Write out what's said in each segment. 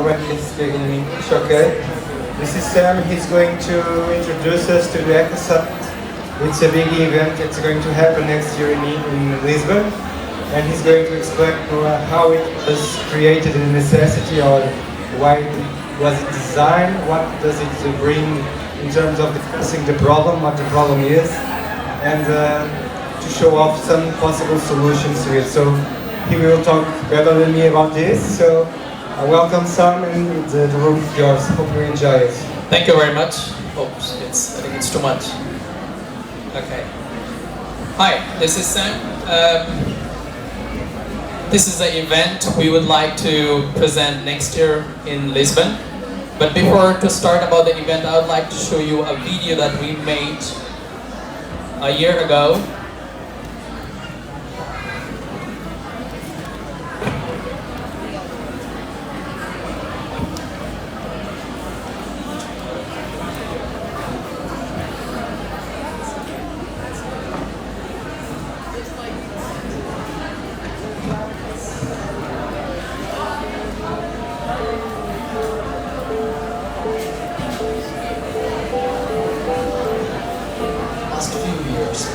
When he's speaking in English, okay. This is Sam. He's going to introduce us to the Eco Summit. It's a big event. It's going to happen next year in Lisbon, and he's going to explain how it was created, a necessity, or why was it designed, what does it bring in terms of discussing the problem, what the problem is, and to show off some possible solutions to it. So he will talk better than me about this. So welcome, Sam, and the room is yours. Hope you enjoy it. Thank you very much. Oops, I think it's too much. Okay. Hi, this is Sam. This is the event we would like to present next year in Lisbon. But before to start about the event, I would like to show you a video that we made a year ago.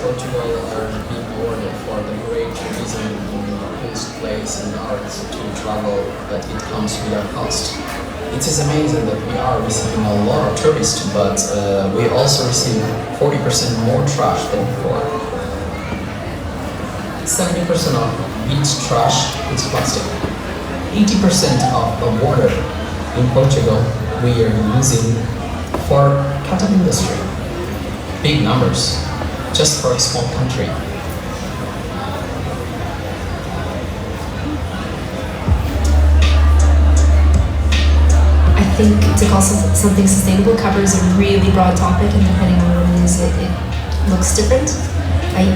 Portugal are being awarded for the great tourism in this place and arts to travel, but it comes without cost. It is amazing that we are receiving a lot of tourists, but we also receive 40% more trash than before. 70% of beach trash is plastic. 80% of the water in Portugal we are using for cattle industry. Big numbers. Just for a small country. I think to call something sustainable covers a really broad topic, and depending on what it is, it looks different. I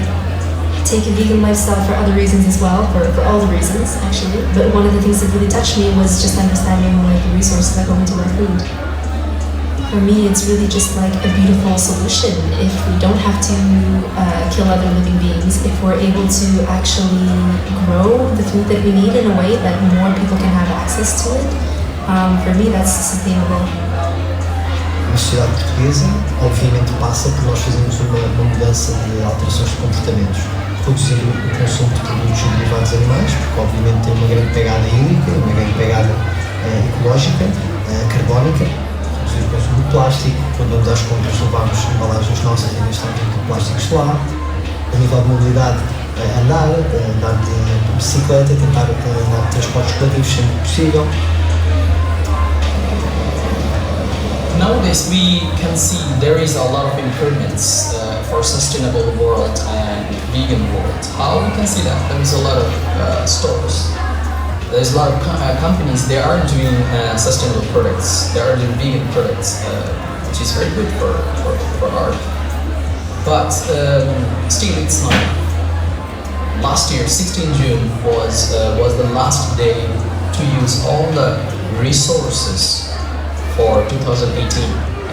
take a vegan lifestyle for other reasons as well, for all the reasons actually, but one of the things that really touched me was just understanding like the resources that go into our food. For me, it's really just like a beautiful solution. If we don't have to kill other living beings, if we're able to actually grow the food that we need in a way that more people can have access to it, for me that's sustainable. A sociedade portuguesa, obviamente, passa por nós fazermos uma mudança de alterações de comportamentos. Reduzir o consumo de produtos derivados de animais, porque obviamente tem uma grande pegada hídrica, uma grande pegada ecológica, carbónica. Reduzir o consumo de plástico, quando vamos às compras levamos embalagens nossas e gastamos de plásticos de lá. A nível de mobilidade, andar de bicicleta, tentar andar de transportes coletivos sempre que possível. Nowadays we can see there is a lot of improvements for sustainable world and vegan world. How we can see that? There is a lot of stores. There's a lot of companies, they are doing sustainable products, they are doing vegan products, which is very good for art. But still it's not. Last year, 16 June, was the last day to use all the resources for 2018,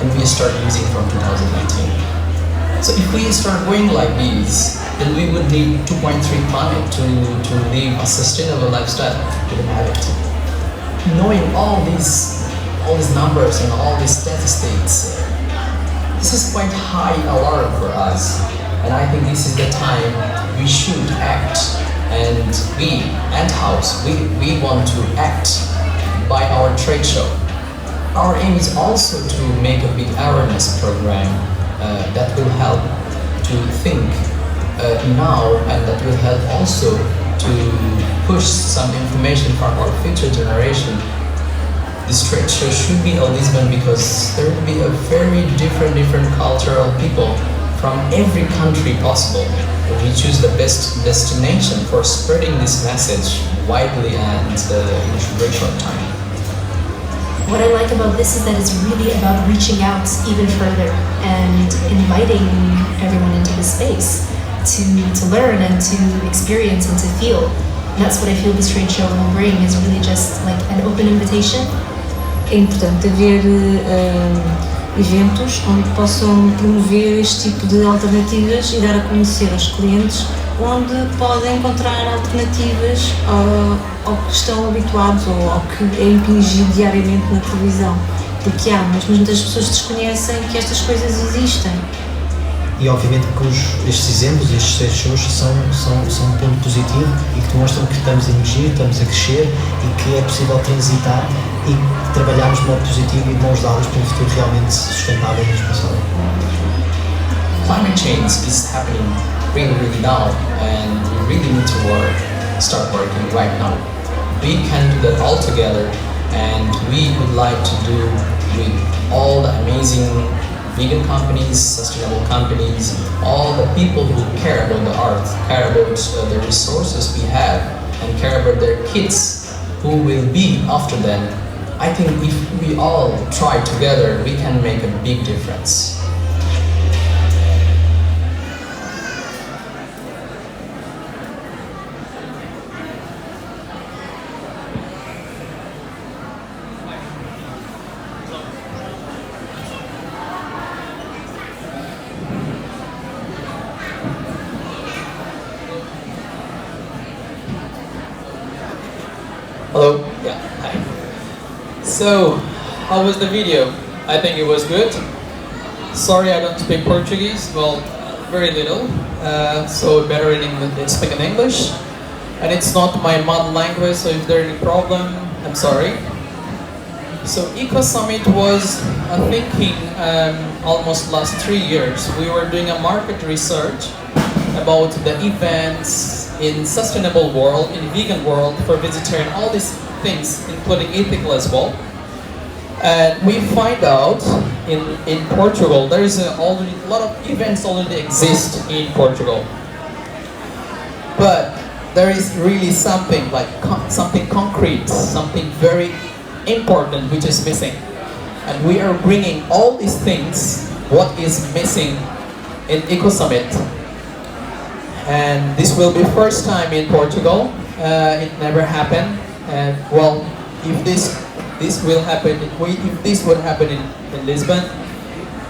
and we start using from 2019. So if we start going like this, then we would need 2.3 planet to live a sustainable lifestyle. We don't have it. Knowing all these numbers and all these statistics, this is quite high alarm for us. And I think this is the time we should act. And we, Ant-House, we want to act by our trade show. Our aim is also to make a big awareness program that will help to think now, and that will help also to push some information for our future generation. This trade show should be in Lisbon because there will be a very different cultural people from every country possible. We choose the best destination for spreading this message widely and in a very short time. What I like about this is that it's really about reaching out even further and inviting everyone into the space to learn and to experience and to feel. And that's what I feel this trade show will bring, is really just like an open invitation. É importante haver eventos onde possam promover este tipo de alternativas e dar a conhecer aos clientes onde podem encontrar alternativas ao que estão habituados ou ao que é impingido diariamente na televisão. Porque há, mas muitas pessoas desconhecem que estas coisas existem. E obviamente que estes exemplos, estes 6 shows são um ponto positivo e que demonstram que estamos a emergir, estamos a crescer e que é possível transitar e trabalharmos de modo positivo e de mãos dadas para um futuro realmente sustentável e responsável. Climate change is happening really now, and we really need to start working right now. We can do that all together, and we would like to do with all the amazing vegan companies, sustainable companies, all the people who care about the earth, care about the resources we have, and care about their kids who will be after them. I think if we all try together, we can make a big difference. Hello. Yeah. Hi. So, how was the video? I think it was good. Sorry, I don't speak Portuguese. Well, very little. So better speak in English. And it's not my mother language, so if there's any problem, I'm sorry. So Eco Summit was thinking almost last 3 years. We were doing a market research about the events in sustainable world, in vegan world, for vegetarian, all these things, including ethical as well. And we find out in Portugal, there is already a lot of events already exist in Portugal. But there is really something like something concrete, something very important which is missing. And we are bringing all these things, what is missing in Eco Summit. And this will be first time in Portugal. It never happened. And well, if this will happen, if this would happen in Lisbon,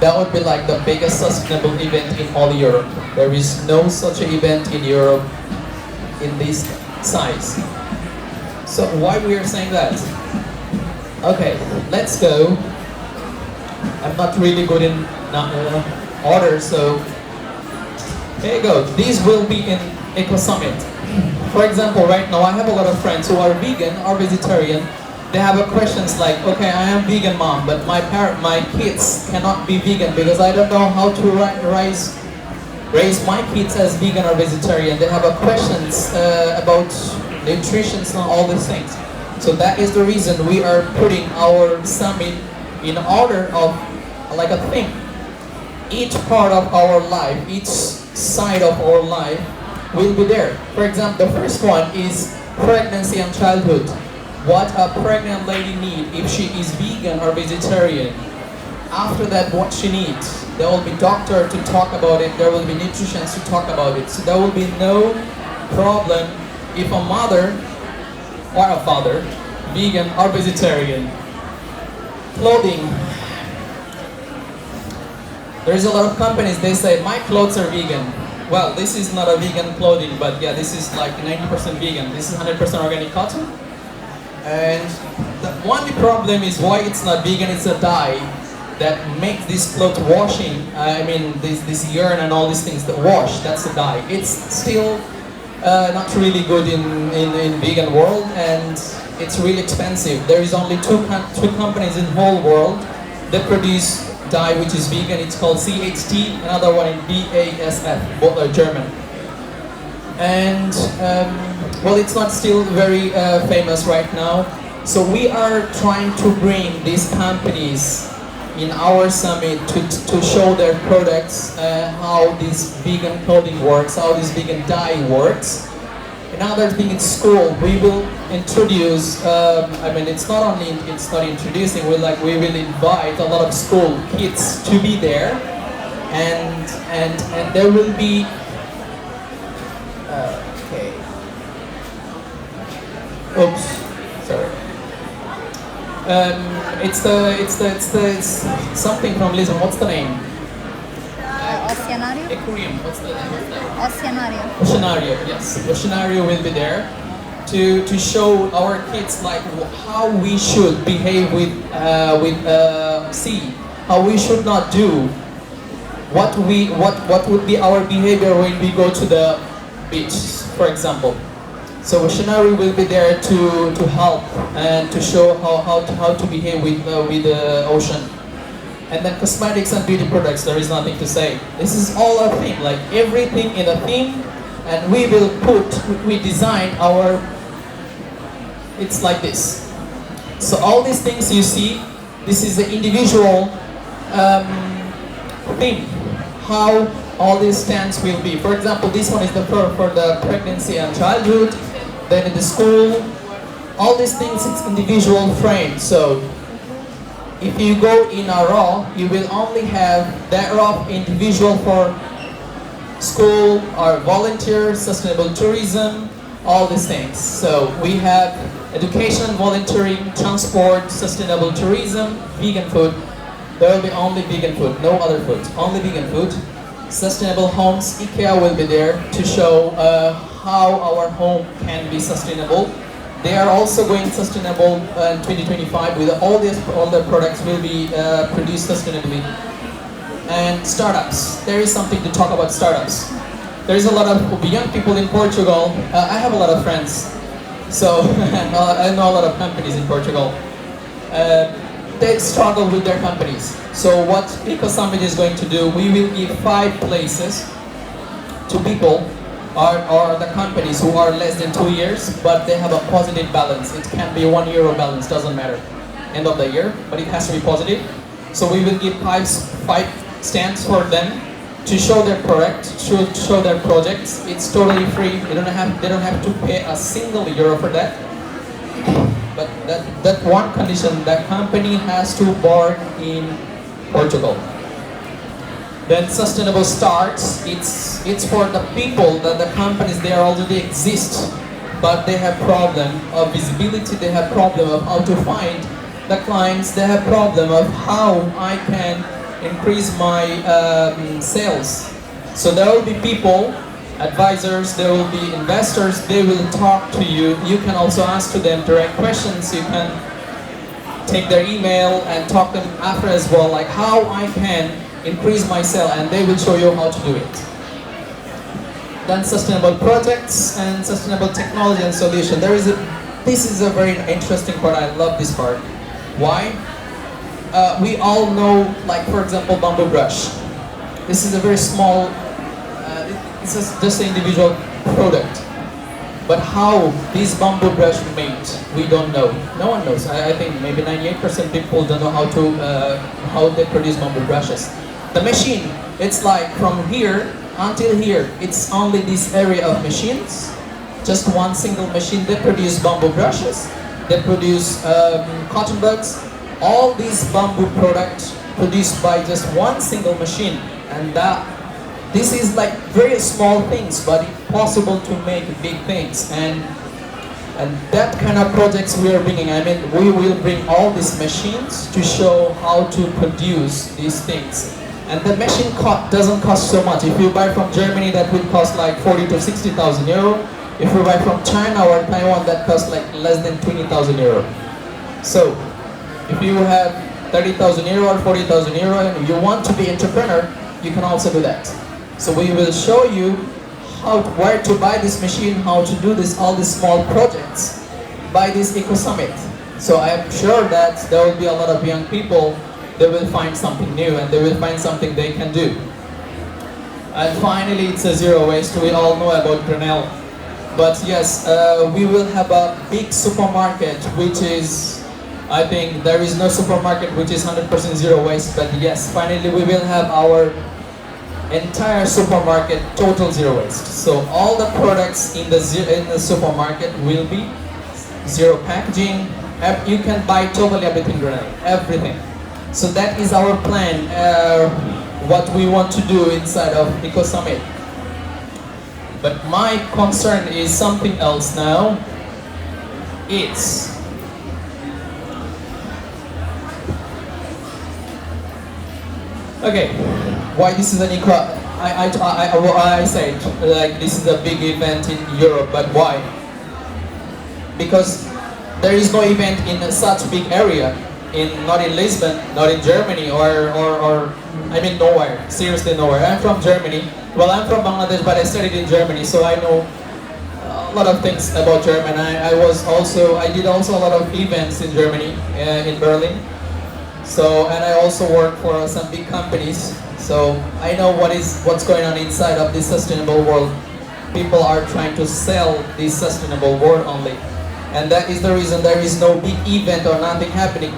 that would be like the biggest sustainable event in all Europe. There is no such event in Europe in this size. So why we are saying that? Okay, let's go. I'm not really good in order, so here you go. These will be in Eco Summit. For example, right now I have a lot of friends who are vegan or vegetarian. They have questions like, okay, I am vegan mom, but my kids cannot be vegan because I don't know how to raise my kids as vegan or vegetarian. They have questions about nutrition and all these things. So that is the reason we are putting our summit in order of like a thing. Each part of our life, each side of our life will be there. For example, the first one is pregnancy and childhood. What a pregnant lady needs if she is vegan or vegetarian. After that, what she needs. There will be doctor to talk about it. There will be nutritionists to talk about it. So there will be no problem if a mother or a father, vegan or vegetarian. Clothing. There's a lot of companies, they say, my clothes are vegan. Well, this is not a vegan clothing, but yeah, this is like 90% vegan. This is 100% organic cotton. And the only problem is why it's not vegan, it's a dye that makes this cloth washing, I mean, this yarn and all these things that wash, that's a dye. It's still not really good in vegan world, and it's really expensive. There is only two companies in the whole world that produce dye which is vegan. It's called CHT, another one in BASF, both are German. And well, it's not still very famous right now. So we are trying to bring these companies in our summit to show their products, how this vegan clothing works, how this vegan dye works. Another thing in school, we will introduce, I mean, it's not introducing, we will invite a lot of school kids to be there, and there will be, okay, oops, sorry. It's something from Lisbon. What's the name? Ocean Oceanario? aquarium. What's that? Oceanario. Oceanario, yes. Oceanario will be there to show our kids like how we should behave with sea, how we should not do, what would be our behavior when we go to the beach, for example. So Oceanario will be there to help and to show how to behave with the ocean. And then cosmetics and beauty products, there is nothing to say. This is all a theme, like everything in a theme, and we design our, it's like this. So all these things you see, this is the individual theme, how all these stands will be. For example, this one is for the pregnancy and childhood, then in the school, all these things, it's individual frames. So if you go in a row, you will only have that row individual for school or volunteer, sustainable tourism, all these things. So we have education, volunteering, transport, sustainable tourism, vegan food. There will be only vegan food, no other food, only vegan food. Sustainable homes, IKEA will be there to show how our home can be sustainable. They are also going sustainable in 2025 with all the products will be produced sustainably. And startups, there is something to talk about startups. There is a lot of young people in Portugal. I have a lot of friends, so I know a lot of companies in Portugal. They struggle with their companies. So what Eco Summit is going to do, we will give 5 places to people or the companies who are less than 2 years, but they have a positive balance. It can be €1 balance, doesn't matter, end of the year, but it has to be positive. So we will give 5 stands for them to show their product, to show their projects. It's totally free. They don't have to pay a single euro for that. But that one condition, that company has to born in Portugal. Then sustainable starts, it's for the people, that the companies, they already exist, but they have problem of visibility, they have problem of how to find the clients, they have problem of how I can increase my sales. So there will be people, advisors, there will be investors, they will talk to you. You can also ask to them direct questions, you can take their email and talk to them after as well, like how I can increase my sale, and they will show you how to do it. Then sustainable projects and sustainable technology and solution. This is a very interesting part. I love this part. Why? We all know, like for example, bamboo brush. This is a very small, it's just an individual product. But how this bamboo brush made, we don't know. No one knows. I think maybe 98% people don't know how they produce bamboo brushes. The machine, it's like from here until here, it's only this area of machines, just one single machine. They produce bamboo brushes, they produce cotton buds, all these bamboo products produced by just one single machine. And this is like very small things, but it's possible to make big things. And that kind of projects we are bringing. I mean, we will bring all these machines to show how to produce these things. And the machine doesn't cost so much. If you buy from Germany, that will cost like 40 to 60,000 euro. If you buy from China or Taiwan, that costs like less than 20,000 euro. So, if you have 30,000 euro or 40,000 euro and you want to be entrepreneur, you can also do that. So we will show you where to buy this machine, how to do all these small projects by this Eco Summit. So I am sure that there will be a lot of young people, they will find something new and they will find something they can do. And finally, it's a zero waste. We all know about Grenell. But yes, we will have a big supermarket, which is, I think there is no supermarket which is 100% zero waste. But yes, finally we will have our entire supermarket total zero waste. So all the products in the supermarket will be zero packaging. You can buy totally everything, everything. So that is our plan, what we want to do inside of Eco Summit. But my concern is something else now. It's okay. Why this is an I said like this is a big event in Europe, but why? Because there is no event in such big area, not in Lisbon, not in Germany, or I mean nowhere, seriously nowhere. I'm from Germany. Well, I'm from Bangladesh, but I studied in Germany, so I know a lot of things about Germany. I did also a lot of events in Germany, in Berlin. So, and I also work for some big companies. So I know what's going on inside of this sustainable world. People are trying to sell this sustainable world only. And that is the reason there is no big event or nothing happening.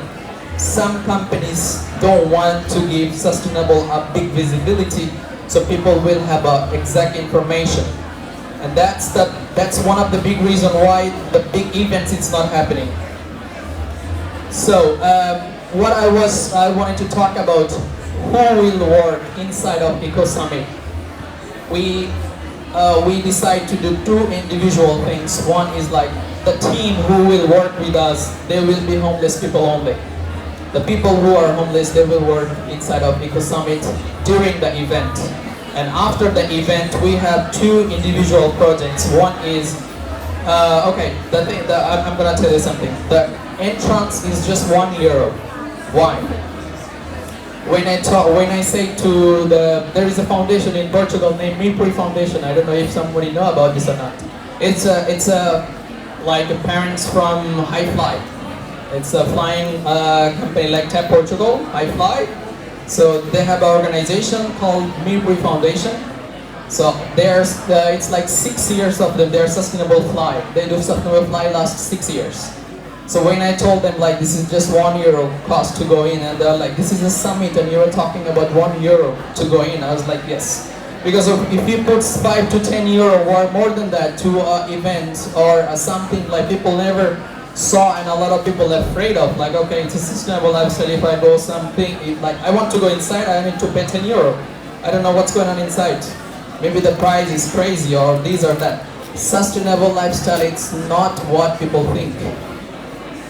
Some companies don't want to give sustainable a big visibility, so people will have exact information. And that's one of the big reasons why the big events it's not happening. So what I wanted to talk about, who will work inside of Eco Summit. We decide to do two individual things. One is like the team who will work with us, they will be homeless people only. The people who are homeless, they will work inside of Eco Summit during the event. And after the event, we have two individual projects. One is, I'm gonna tell you something. The entrance is just €1. Why? When I say to there is a foundation in Portugal named Mipri Foundation. I don't know if somebody know about this or not. It's like parents from High Fly. It's a flying company like TAP Portugal, High Fly. So they have an organization called Mipri Foundation. So it's like 6 years of them. They're sustainable fly. They do sustainable fly last 6 years. So when I told them like this is just €1 cost to go in, and they're like, this is a summit and you're talking about €1 to go in, I was like, yes. Because if you put 5 to 10 euro or more than that to an event or something like people never saw and a lot of people are afraid of, like okay, it's a sustainable lifestyle, if I go something, like I want to go inside, I need to pay €10. I don't know what's going on inside. Maybe the price is crazy or this or that. Sustainable lifestyle, it's not what people think.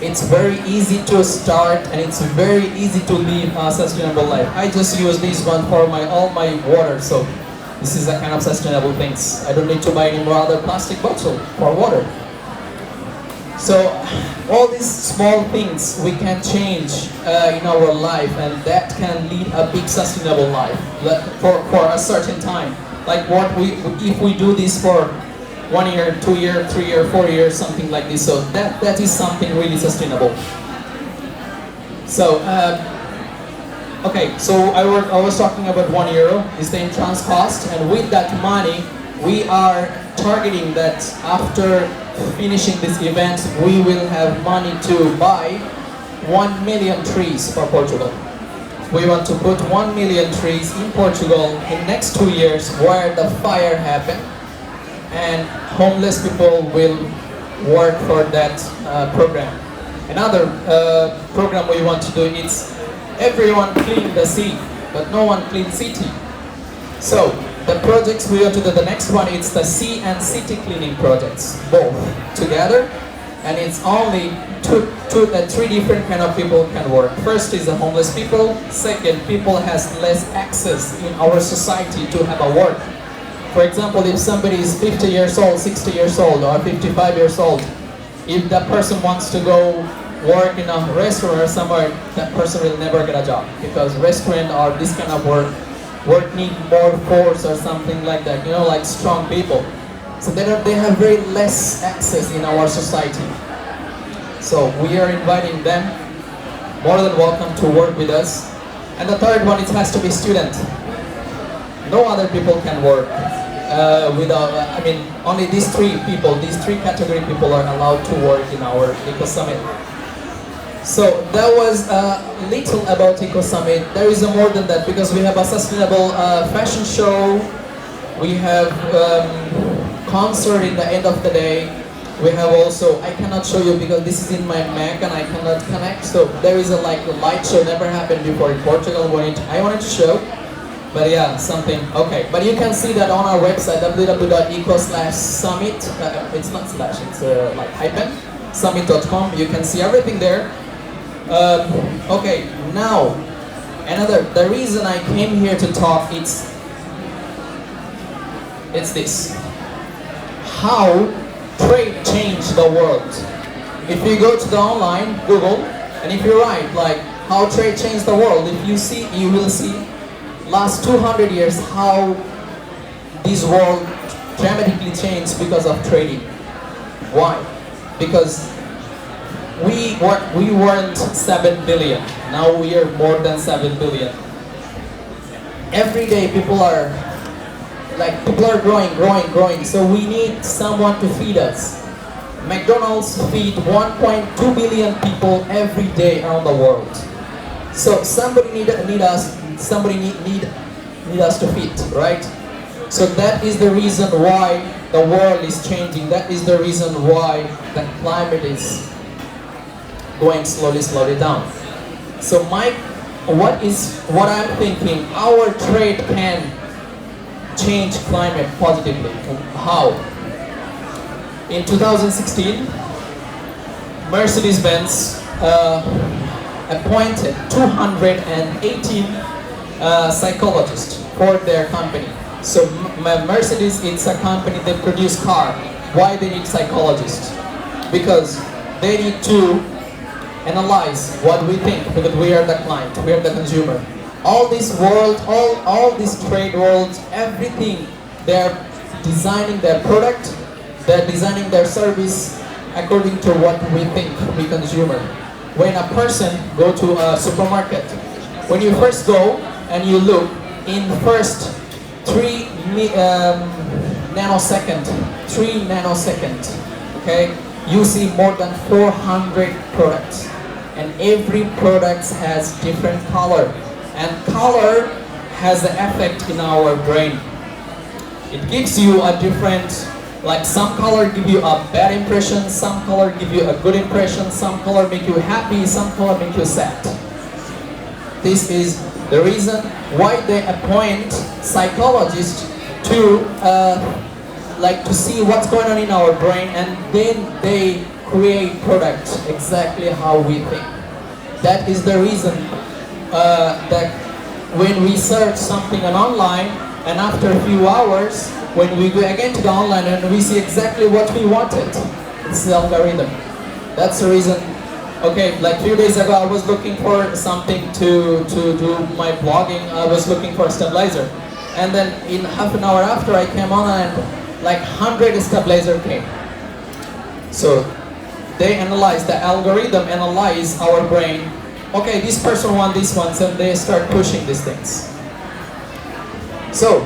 It's very easy to start and it's very easy to live a sustainable life. I just use this one for all my water, so this is the kind of sustainable things. I don't need to buy any more other plastic bottle for water. So all these small things we can change in our life, and that can lead a big sustainable life for a certain time. Like if we do this for 1 year, 2 year, 3 year, 4 years, something like this. So that is something really sustainable. So okay, so I was talking about €1 is the entrance cost, and with that money, we are targeting that after finishing this event, we will have money to buy 1 million trees for Portugal. We want to put 1 million trees in Portugal in next 2 years where the fire happened. And homeless people will work for that program. Another program we want to do is everyone clean the sea, but no one clean city. So the projects we want to do, the next one is the sea and city cleaning projects, both together, and it's only three different kind of people can work. First is the homeless people. Second, people has less access in our society to have a work. For example, if somebody is 50 years old, 60 years old, or 55 years old, if that person wants to go work in a restaurant or somewhere, that person will never get a job, because restaurant or this kind of work need more force or something like that, like strong people. So they have very less access in our society. So we are inviting them, more than welcome to work with us. And the third one, it has to be student. No other people can work only these three category people are allowed to work in our Eco Summit. So that was a little about Eco Summit. There is more than that, because we have a sustainable fashion show. We have concert in the end of the day. We have also, I cannot show you because this is in my Mac and I cannot connect. So there is a light show, never happened before in Portugal. I wanted to show. But yeah, something, okay. But you can see that on our website, www.eco/summit. It's not slash, it's like hyphen, summit.com. You can see everything there. Okay, now, the reason I came here to talk, It's this. How trade changed the world. If you go to the online, Google, and if you write like how trade changed the world, if you see, you will see last 200 years how this world dramatically changed because of trading. Why? Because we weren't 7 billion. Now we are more than 7 billion. Every day people are growing. So we need someone to feed us. McDonald's feed 1.2 billion people every day around the world. So somebody need us to feed, right? So that is the reason why the world is changing. That is the reason why the climate is going slowly down. So what I'm thinking, our trade can change climate positively. How? In 2016, Mercedes-Benz appointed 218 psychologists for their company. So Mercedes, it's a company that produce car. Why they need psychologists? Because they need to analyze what we think, because we are the client, we are the consumer. All this world, all this trade world, everything, they're designing their product, they're designing their service according to what we think, we consumer. When a person go to a supermarket, when you first go and you look in first 3 nanosecond, okay, you see more than 400 products, and every product has different color, and color has an effect in our brain. It gives you a different, like some color give you a bad impression, some color give you a good impression, some color make you happy, some color make you sad. This is the reason why they appoint psychologists to to see what's going on in our brain, and then they create products exactly how we think. That is the reason that when we search something on online, and after a few hours, when we go again to the online and we see exactly what we wanted, it's the algorithm. That's the reason. Okay, like a few days ago, I was looking for something to do my blogging. I was looking for a stabilizer, and then in half an hour after, I came on and like 100 stabilizer came. So they analyze, the algorithm analyze our brain. Okay, this person wants this one, so they start pushing these things. So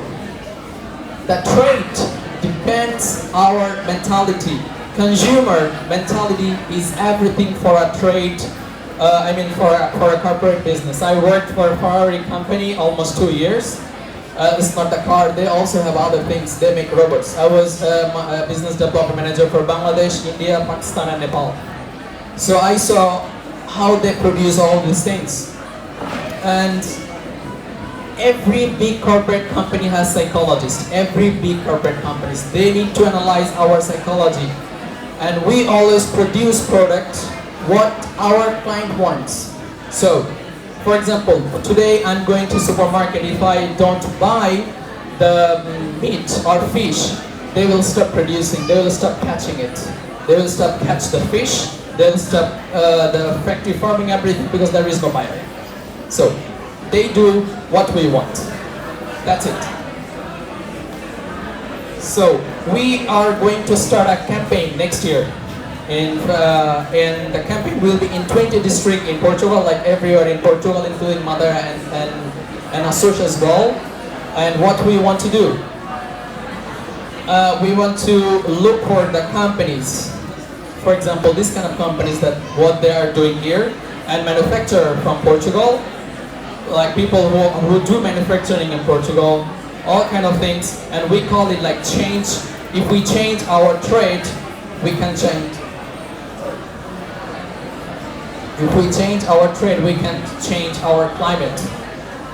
the trade depends our mentality. Consumer mentality is everything for a trade. For a corporate business. I worked for a Ferrari company almost 2 years. It's not the car. They also have other things. They make robots. I was a business development manager for Bangladesh, India, Pakistan, and Nepal. So I saw how they produce all these things. And every big corporate company has psychologists. Every big corporate companies, they need to analyze our psychology. And we always produce products what our client wants. So, for example, today I'm going to supermarket. If I don't buy the meat or fish, they will stop producing. They will stop catching it. They will stop catch the fish. They will stop the factory farming everything because there is no buyer. So, they do what we want. That's it. So we are going to start a campaign next year, and the campaign will be in 20 districts in Portugal, like everywhere in Portugal, including Madeira and Açores as well. And what we want to do, we want to look for the companies. For example, these kind of companies that what they are doing here and manufacture from Portugal. Like people who do manufacturing in Portugal, all kind of things, and we call it like change. If we change our trade, we can change. If we change our trade, we can change our climate.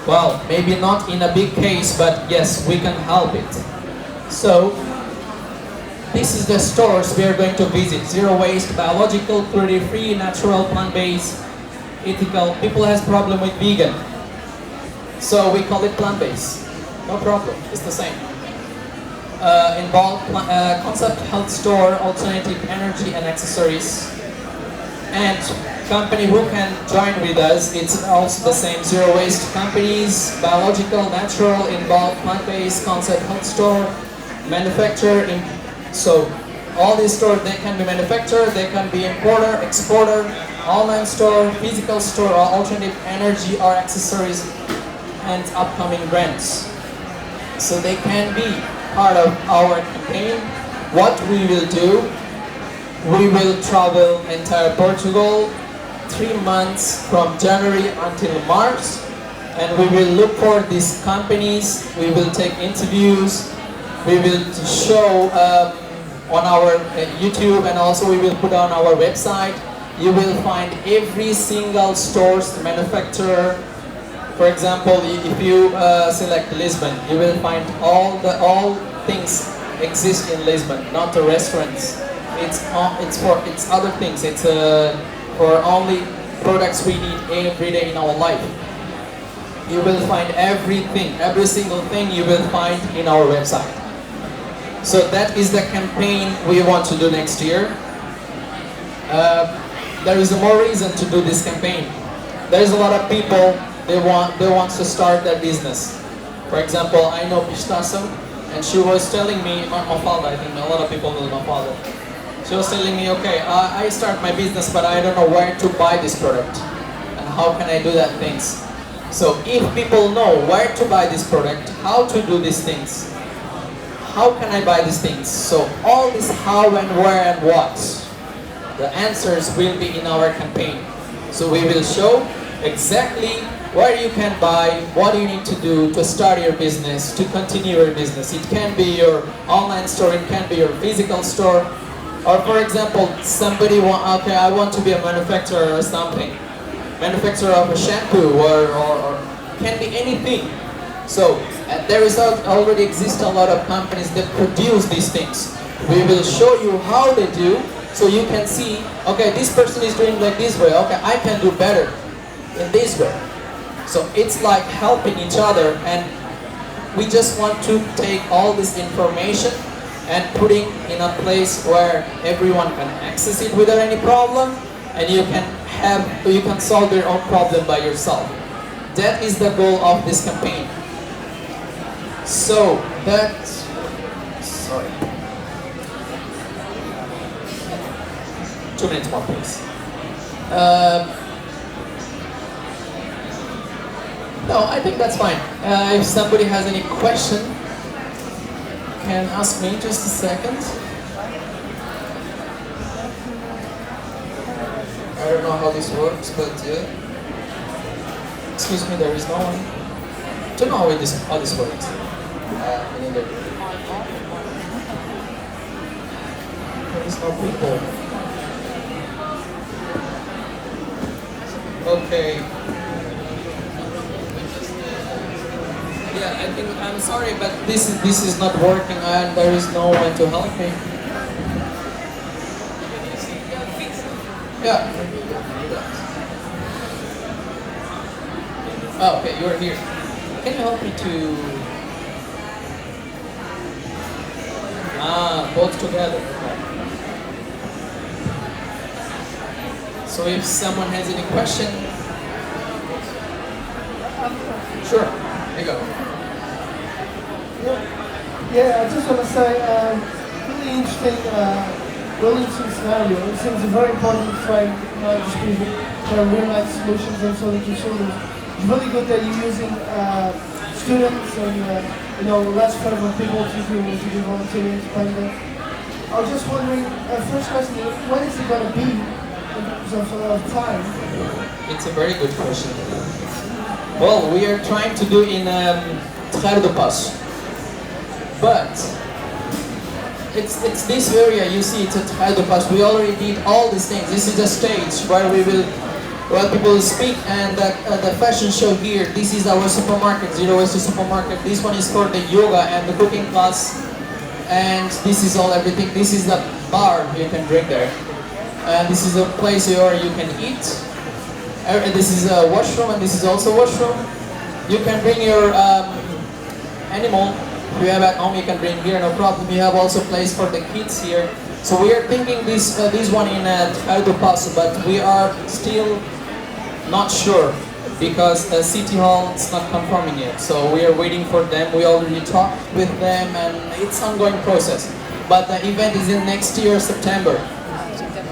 Well, maybe not in a big case, but yes, we can help it. So, this is the stores we are going to visit. Zero waste, biological, cruelty-free, natural, plant-based, ethical. People has problem with vegan. So we call it plant-based. No problem, it's the same. concept health store, alternative energy and accessories. And company who can join with us, it's also the same zero waste companies, biological, natural, involved, plant-based, concept health store, manufacturer. So all these stores, they can be manufacturer, they can be importer, exporter, online store, physical store, or alternative energy or accessories, and upcoming brands. So they can be part of our campaign. What we will do, we will travel entire Portugal 3 months from January until March, and we will look for these companies, we will take interviews, we will show on our YouTube, and also we will put on our website. You will find every single store's manufacturer. For example, if you select Lisbon, you will find all things exist in Lisbon, not the restaurants. It's other things. It's for only products we need every day in our life. You will find everything, every single thing you will find in our website. So that is the campaign we want to do next year. There is more reason to do this campaign. There is a lot of people, they want to start their business. For example, I know Pistaso, and she was telling me, Mafalda, I think a lot of people know Mafalda. She was telling me, okay, I start my business, but I don't know where to buy this product, and how can I do that things. So if people know where to buy this product, how to do these things, how can I buy these things? So all this how and where and what, the answers will be in our campaign. So we will show exactly where you can buy, what you need to do to start your business, to continue your business. It can be your online store, it can be your physical store. Or for example, somebody okay, I want to be a manufacturer or something. Manufacturer of a shampoo or can be anything. So there is already exist a lot of companies that produce these things. We will show you how they do, so you can see, okay, this person is doing like this way, okay, I can do better in this way. So it's like helping each other, and we just want to take all this information and putting in a place where everyone can access it without any problem, and you can solve your own problem by yourself. That is the goal of this campaign. So sorry. 2 minutes more, please. No, I think that's fine. If somebody has any question, can ask me just a second. I don't know how this works, but excuse me, there is no one. I don't know how this works. There is no people. Okay. Yeah, I think I'm sorry, but this is not working, and there is no one to help me. Yeah. Oh, okay, you're here. Can you help me to? Both together. Okay. So if someone has any question, sure. There you go. Yeah, I just want to say, really interesting scenario. It seems a very important frame to people for real-life solutions and so that you sort of. It's really good that you're using students and less credible people to do volunteering to play there. I was just wondering, first question, when is it going to be in terms of time? It's a very good question. Well, we are trying to do in Terra do Passo, but it's this area you see. It's a Terra do Passo. We already did all these things. This is the stage where people will speak, and the fashion show here. This is our supermarket, Zero Waste Supermarket. This one is for the yoga and the cooking class, and this is everything. This is the bar you can drink there, and this is a place where you can eat. This is a washroom, and this is also a washroom. You can bring your animal If you have at home, you can bring here, no problem. You have also place for the kids here. So we are thinking this one in Aldo Paso, but we are still not sure because the City Hall is not confirming yet. So we are waiting for them. We already talked with them, and it's ongoing process. But the event is in next year, September.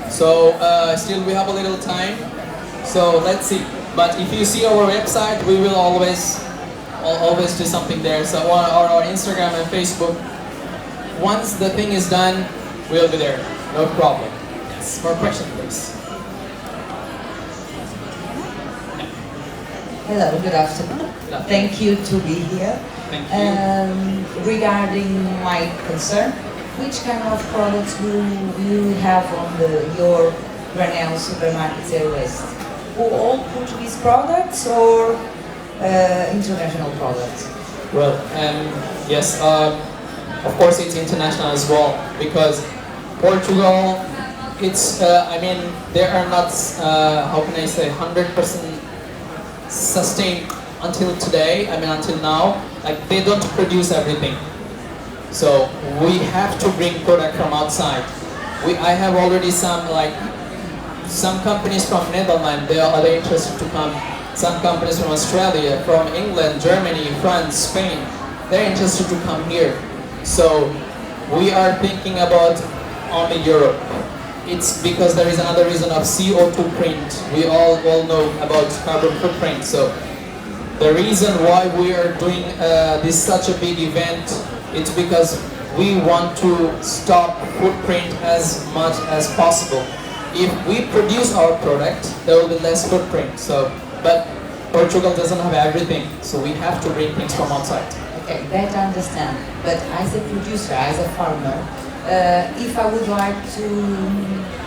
So still we have a little time. So let's see. But if you see our website, we will always do something there. So on our Instagram and Facebook. Once the thing is done, we'll be there. No problem. Yes. More questions, please. Hello, good afternoon. Thank you to be here. Thank you. Regarding my concern, which kind of products will you have on your Granel supermarket zero waste? All Portuguese products or international products? Well, yes, of course it's international as well because Portugal, it's, I mean, they are not, how can I say, 100% sustained until today, I mean until now, like they don't produce everything. So we have to bring product from outside. I have already some companies from Netherlands, they are interested to come. Some companies from Australia, from England, Germany, France, Spain, they're interested to come here. So we are thinking about only Europe. It's because there is another reason of CO2 print. We all know about carbon footprint. So the reason why we are doing this such a big event, it's because we want to stop footprint as much as possible. If we produce our product, there will be less footprint. So, but Portugal doesn't have everything, so we have to bring things from outside. Okay, that I understand. But as a producer, as a farmer, if I would like to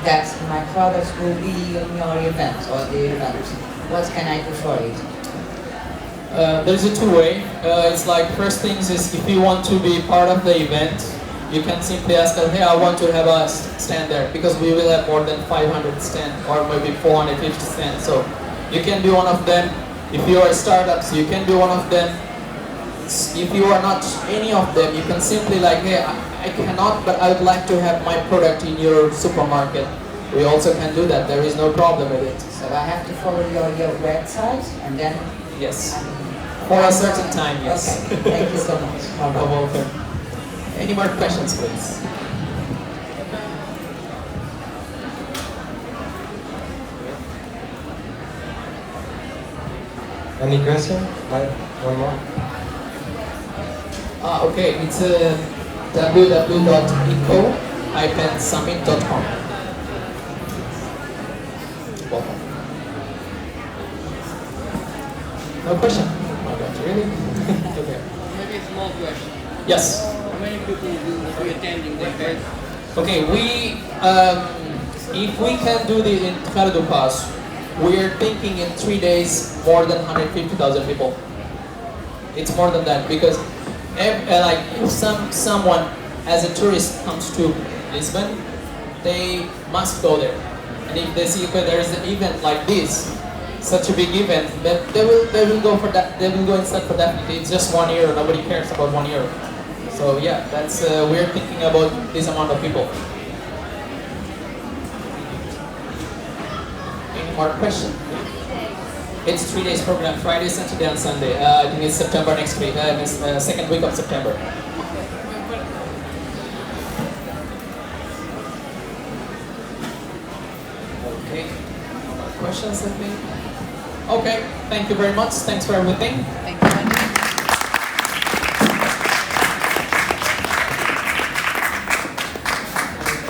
that my products will be on your event or the event, what can I do for it? There's a two-way. It's like first things is if you want to be part of the event, you can simply ask us, hey, I want to have a stand there because we will have more than 500 stands or maybe 450 stands. So you can be one of them. If you are startups, you can be one of them. If you are not any of them, you can simply like, hey, I cannot, but I would like to have my product in your supermarket. We also can do that. There is no problem with it. So I have to follow your website and then... Yes. For a certain time, yes. Okay, thank you so much. You're welcome. Any more questions, please? Any question? One more. Okay, it's www.eco-summit.com. Welcome. No question? Oh, God, really? Okay. Maybe a small question. Yes. How many people will be attending the event? Okay, if we can do this in Cardo Pass, we are thinking in 3 days more than 150,000 people. It's more than that because if someone as a tourist comes to Lisbon, they must go there. And if they see there is an event like this, such a big event, then they will go for that. They will go inside for definitely. It's just 1 year. Nobody cares about 1 year. So yeah, that's we're thinking about this amount of people. Any more questions? It's 3 days program, Friday, Saturday, and Sunday. I think it's September next week. It's second week of September. Okay. No more questions, I think. Okay. Thank you very much. Thanks for everything. Thank you.